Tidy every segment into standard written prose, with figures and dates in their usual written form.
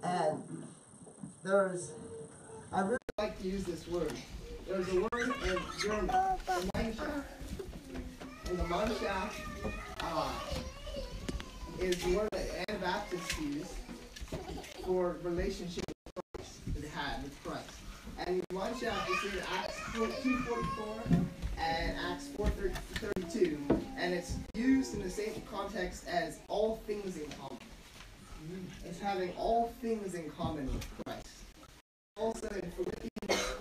And I really like to use this word. There's a word in German, Gemeinschaft. And the Gemeinschaft is the word that Anabaptists use for relationship with Christ, that they had with Christ. And the Gemeinschaft is in Acts 2:44 and Acts 4:32, and it's used in the same context as all things in common. It's having all things in common with Christ. Also in Philippians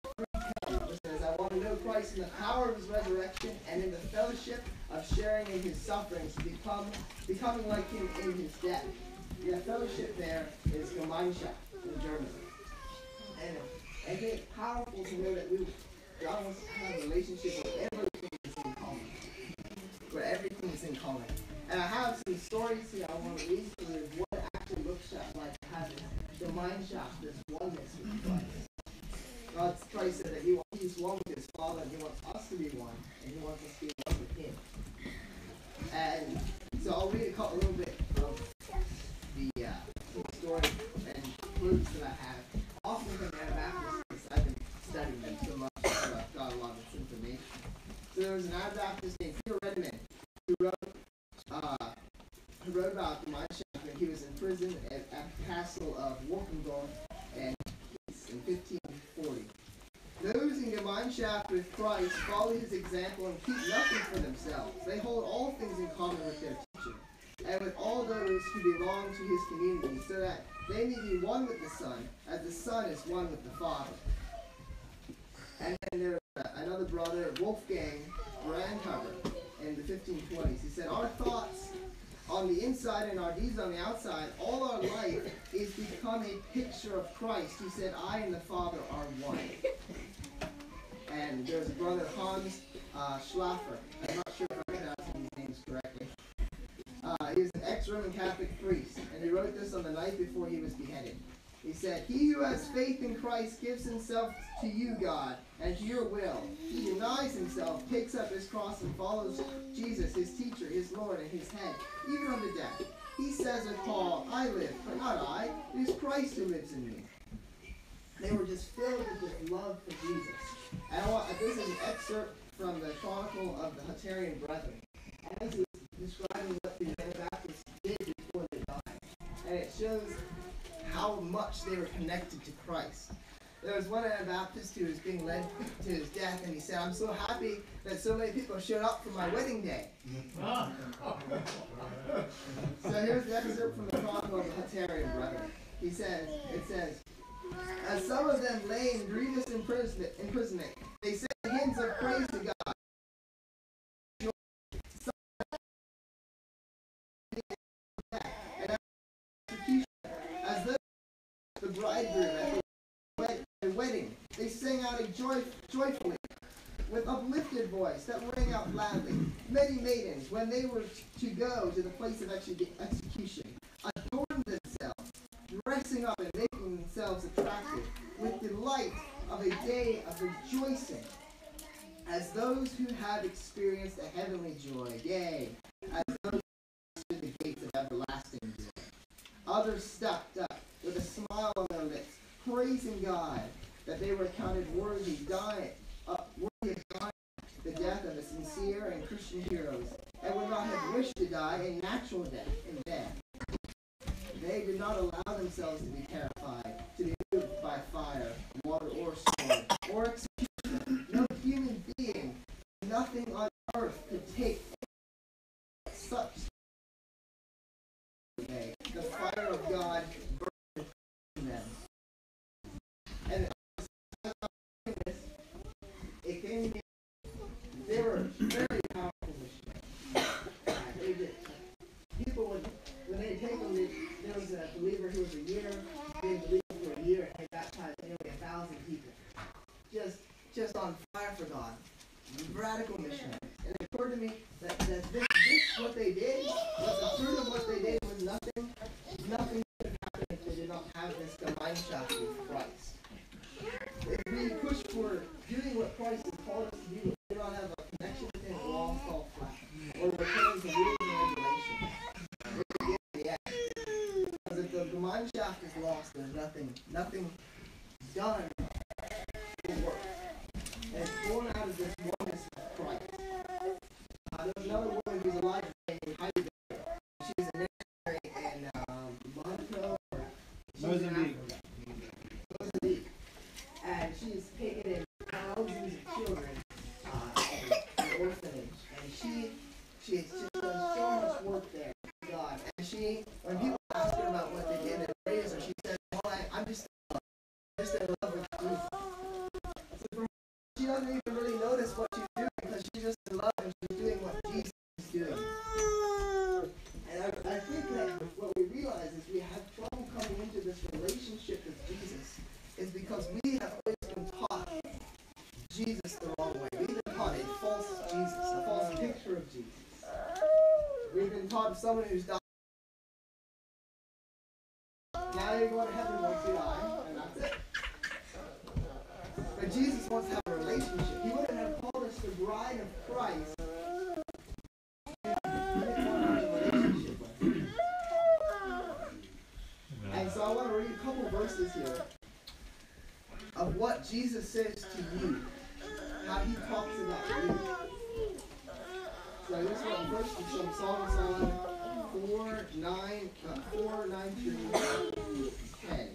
3:10, it says, I want to know Christ in the power of his resurrection and in the fellowship of sharing in his sufferings, becoming like him in his death. The fellowship there is Gemeinschaft in German. And I think it's powerful to know that God wants to have a relationship with everything that's in common. Where everything is in common. And I have some stories here I want to read through of what it actually looks like to have the Gemeinschaft, this oneness with Christ. Christ said that he's one with his Father, and he wants us to be one, and he wants us to be one with him. And so I'll read a little bit of the story and clues that I have. Often from Anabaptists, I've been studying them so much, so I've got a lot of this information. So there was an Anabaptist named Peter Redmond who wrote about the Gemeinschaft when he was in prison at the castle of Wolfendorf in 1540. Those in Gemeinschaft with Christ follow his example and keep nothing for themselves. They hold all things in common with their teacher and with all those who belong to his community, so that they may be one with the Son, as the Son is one with the Father. And then there's another brother, Wolfgang Brandhaber, in the 1520s. He said, our thoughts on the inside and our deeds on the outside, all our life is become a picture of Christ, who said, I and the Father are one. And there's a brother, Hans Schlaffer. I'm not sure if I'm pronouncing these names correctly. He was an ex-Roman Catholic priest, and he wrote this on the night before he was beheaded. He said, he who has faith in Christ gives himself to you, God, and to your will. He denies himself, takes up his cross, and follows Jesus, his teacher, his Lord, and his head, even unto death. He says with Paul, I live, but not I. It is Christ who lives in me. They were just filled with this love for Jesus. And this is an excerpt from the Chronicle of the Hutterian Brethren, as he was describing what the Anabaptists did before they died. And it shows how much they were connected to Christ. There was one Anabaptist who was being led to his death, and he said, I'm so happy that so many people showed up for my wedding day. So here's the excerpt from the Chronicle of the Hutterian Brethren. It says, as some of them lay in grievous imprisonment, they sang hymns of praise to God. And execution, as though the bridegroom at the wedding, they sang out joyfully with uplifted voice that rang out loudly. Many maidens, when they were to go to the place of execution, adorned themselves, dressing up and making themselves attractive, with delight of a day of rejoicing, as those who have experienced a heavenly joy, yea, as those who the gates of everlasting joy. Others stepped up with a smile on their lips, praising God that they were counted worthy of dying the death of the sincere and Christian heroes, and would not have wished to die a natural death in bed. They did not allow themselves to be terrified, to be moved by fire, water, or sword, or execution. No human being, nothing on earth could take such. The fire of God burned in them. And it came to me, they were very powerful missionaries. People would, when they take them, there was a believer who was being believer for a year, and they baptized nearly 1,000 people. Just on fire for God. Radical missionaries. And it occurred to me that this what they did, what the fruit of what they did was nothing could happen if they did not have this Gemeinschaft with Christ. If we push for doing what Christ has called us to do, we do not have a connection with him, we'll all fall flat. Or return to rules and regulations. Because if the Gemeinschaft one shaft is lost, there's nothing done will work. And it's born out of this oneness with Christ. There's another woman who's alive today named Heidi. She's a missionary in Monaco, or Mozambique. And she's taken in thousands of children in an orphanage. And she's just done so much work there, God. And when people ask her about what they did in raise her, she says, well, I'm just in love with Jesus. So for her, she doesn't even really notice what she's doing because she's just in love and she's doing what Jesus is doing. And I think that what we realize is we have trouble coming into this relationship with Jesus is because we have always been taught Jesus the wrong way. We've been taught a false Jesus, a false picture of Jesus. We've been taught of someone who's died. Now you're going to heaven once you die, and that's it. But Jesus wants to have a relationship. He wouldn't have called us the bride of Christ. He didn't want to have a relationship with him. And so I want to read a couple verses here of what Jesus says to you, how he talks about you. So this one first is from Psalm 4:9 through 10.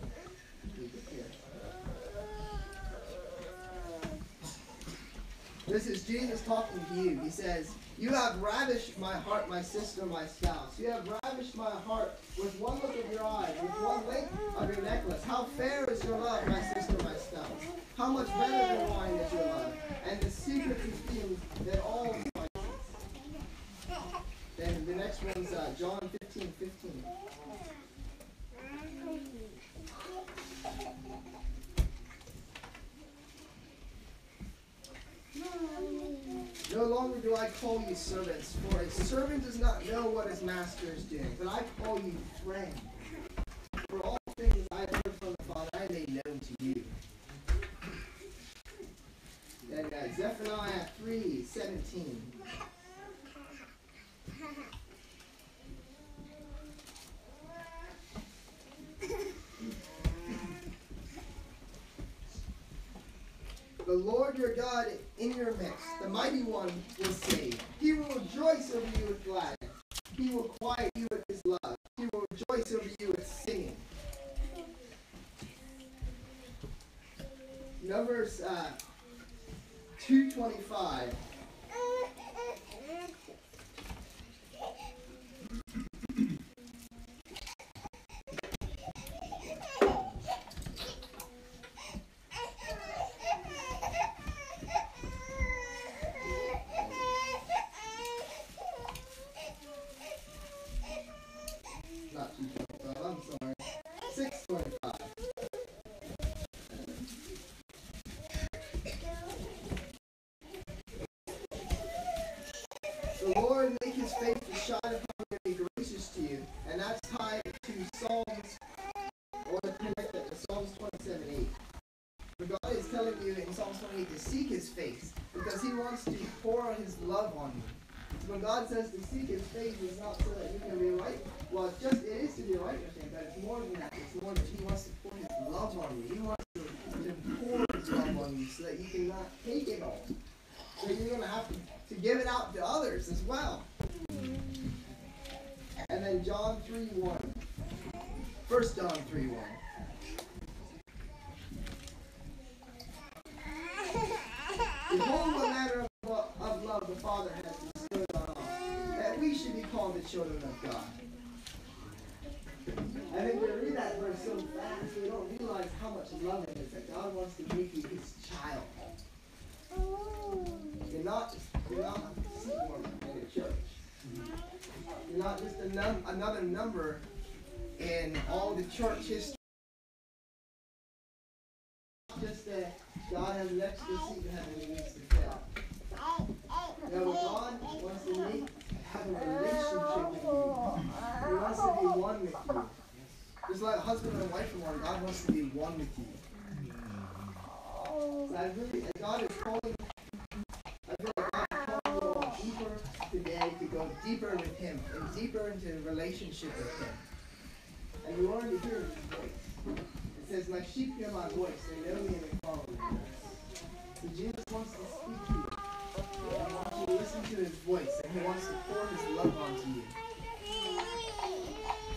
This is Jesus talking to you. He says, "You have ravished my heart, my sister, my spouse. You have ravished my heart with one look of your eyes, with one link of your necklace. How fair is your love, my sister, my spouse. How much better than wine is your love, and the secret perfume than all spices." Then the next one's John 15:15. "No longer do I call you servants, for a servant does not know what his master is doing, but I call you friend. For all things I have heard from the Father, I made known to you." Then Zephaniah 3:17. "The Lord your God in your midst, the mighty one, will save. He will rejoice over you with gladness. He will quiet you with his love. He will rejoice over you with singing." Numbers 2:25. Not 2:25, I'm sorry. 6:25. "The Lord make his face to shine upon you and be gracious to you." And that's tied to Psalms, or connect that to Psalms 27:8. But God is telling you in Psalms 28 to seek his face because he wants to pour his love on you. So when God says to seek his face, it's not so that you can be right. Well, it is to be right with him, but it's more than that. It's more that he wants to pour his love on you. He wants to pour his love on you so that you cannot take it all. So you're going to have to give it out to others as well. And then John 3:1. 1 John 3:1. "Behold what manner of love the Father has bestowed on us, that we should be called the children of God." I think we read that verse so fast we don't realize how much love it is, that God wants to make you his child. You're not a seat warmer in a church. You're not just another number in all the church history. Just that God has an extra seat in heaven he needs to fill. No, God wants to have a relationship with you. He wants to be one with you. Just like a husband and wife are one, God wants to be one with you. So God is calling. I feel like God is calling you all deeper today to go deeper with him and deeper into a relationship with him. And we wanted to hear It says, my sheep hear my voice, they know me and they follow me. So Jesus wants to speak to you. He wants you to listen to his voice, and he wants to pour his love onto you.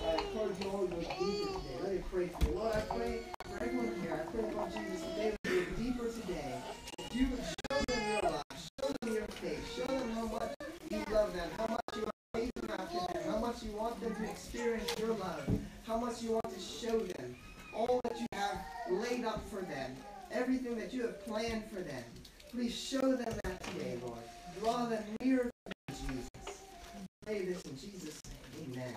I encourage you all to go deeper today. Let me pray for you. Lord, I pray for everyone here. I pray, Lord Jesus, that they would go deeper today. That you would show them your love, show them your faith, show them how much you love them, how much you are chasing after them, how much you want them to experience your love, how much you want to show them all that you have laid up for them, everything that you have planned for them. Please show them that today, Lord. Draw them near to Jesus. I pray this in Jesus' name. Amen.